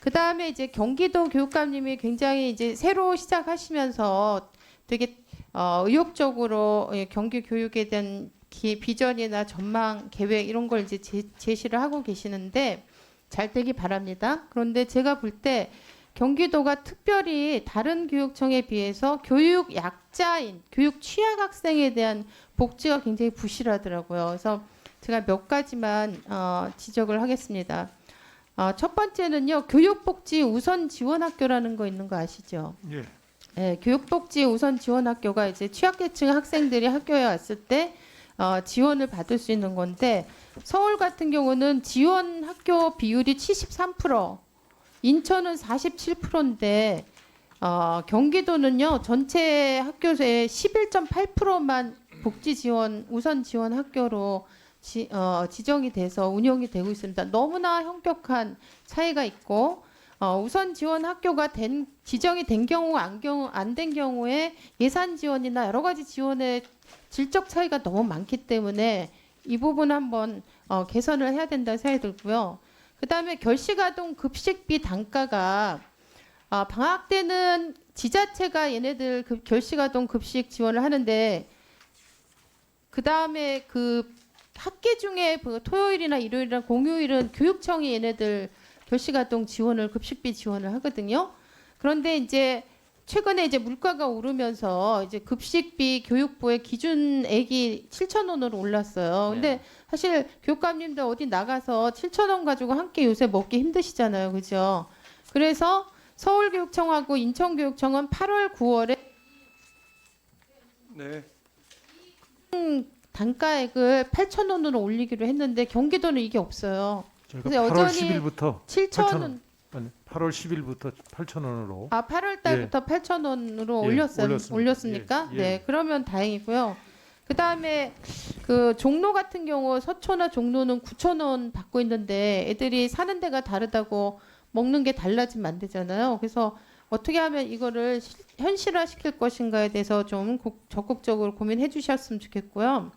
그다음에 이제 경기도 교육감님이 굉장히 이제 새로 시작하시면서 되게 의욕적으로 경기 교육에 대한 비전이나 전망, 계획 이런 걸 이제 제시를 하고 계시는데 잘 되기 바랍니다. 그런데 제가 볼 때 경기도가 특별히 다른 교육청에 비해서 교육 약자인, 교육 취약 학생에 대한 복지가 굉장히 부실하더라고요. 그래서 제가 몇 가지만 지적을 하겠습니다. 첫 번째는요, 교육복지 우선 지원 학교라는 거 있는 거 아시죠? 예. 네, 교육복지 우선 지원 학교가 이제 취약계층 학생들이 학교에 왔을 때 지원을 받을 수 있는 건데 서울 같은 경우는 지원 학교 비율이 73%, 인천은 47%인데 경기도는요 전체 학교의 11.8%만 복지 지원 우선 지원 학교로 지정이 돼서 운영이 되고 있습니다. 너무나 현격한 차이가 있고 우선 지원 학교가 지정이 된 경우 안 된 경우에 예산 지원이나 여러 가지 지원의 질적 차이가 너무 많기 때문에 이 부분 한번 개선을 해야 된다는 생각이 들고요. 그다음에 결식아동 급식비 단가가 방학 때는 지자체가 얘네들 결식아동 급식 지원을 하는데 그다음에 그 학기 중에 토요일이나 일요일이나 공휴일은 교육청이 얘네들 결식아동 지원을 급식비 지원을 하거든요. 그런데 이제 최근에 이제 물가가 오르면서 이제 급식비 교육부의 기준액이 7,000원으로 올랐어요. 근데 사실 교육감님들 어디 나가서 7,000원 가지고 한 끼 요새 먹기 힘드시잖아요. 그죠? 그래서 서울교육청하고 인천교육청은 8월, 9월에 네. 단가액을 8,000원으로 올리기로 했는데 경기도는 이게 없어요. 저희가 그래서 8월 여전히 10일부터 7,000원. 아니 8월 10일부터 8,000원으로 8월 달부터 8,000원으로 올렸습니다. 올렸습니까? 예. 네, 그러면 다행이고요. 그다음에 그 종로 같은 경우 서초나 종로는 9,000원 받고 있는데 애들이 사는 데가 다르다고 먹는 게 달라지면 안 되잖아요. 그래서 어떻게 하면 이거를 현실화시킬 것인가에 대해서 좀 적극적으로 고민해 주셨으면 좋겠고요.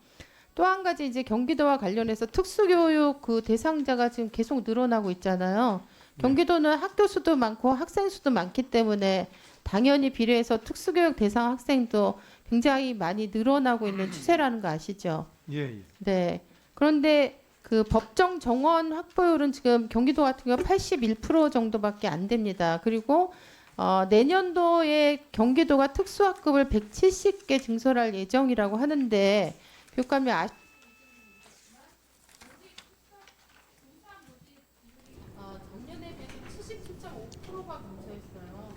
또 한 가지 이제 경기도와 관련해서 특수교육 그 대상자가 지금 계속 늘어나고 있잖아요. 경기도는 학교 수도 많고 학생 수도 많기 때문에 당연히 비례해서 특수교육 대상 학생도 굉장히 많이 늘어나고 있는 추세라는 거 아시죠? 예. 네. 그런데 그 법정 정원 확보율은 지금 경기도 같은 경우 81% 정도밖에 안 됩니다. 그리고 내년도에 경기도가 특수학급을 170개 증설할 예정이라고 하는데 교육감이 작년에 비해서 77.5%가 감소했어요.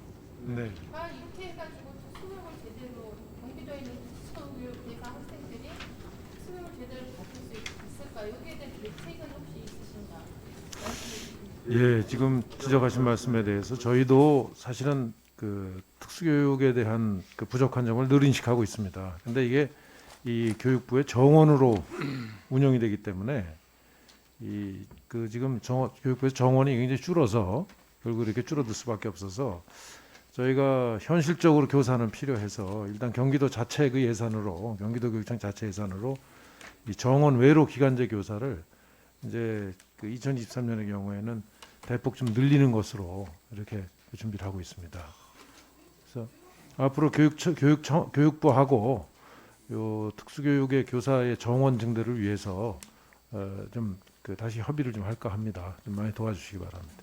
네. 이렇게 해가지고 특수교육을 제대로 경기도에 있는 특수교육 대상 학생들이 특수교육을 제대로 받을 수 있을까? 여기에 대한 대책은 혹시 있으신가? 예, 지금 지적하신 말씀에 대해서 저희도 사실은 그 특수교육에 대한 그 부족한 점을 늘 인식하고 있습니다. 근데 이게 이 교육부의 정원으로 운영이 되기 때문에 그 지금 교육부의 정원이 굉장히 줄어서 결국 이렇게 줄어들 수밖에 없어서 저희가 현실적으로 교사는 필요해서 일단 경기도 자체 그 예산으로 경기도 교육청 자체 예산으로 이 정원 외로 기간제 교사를 이제 그 2023년의 경우에는 대폭 좀 늘리는 것으로 이렇게 준비를 하고 있습니다. 그래서 앞으로 교육부하고 요 특수교육의 교사의 정원 증대를 위해서 좀 다시 협의를 좀 할까 합니다. 좀 많이 도와주시기 바랍니다.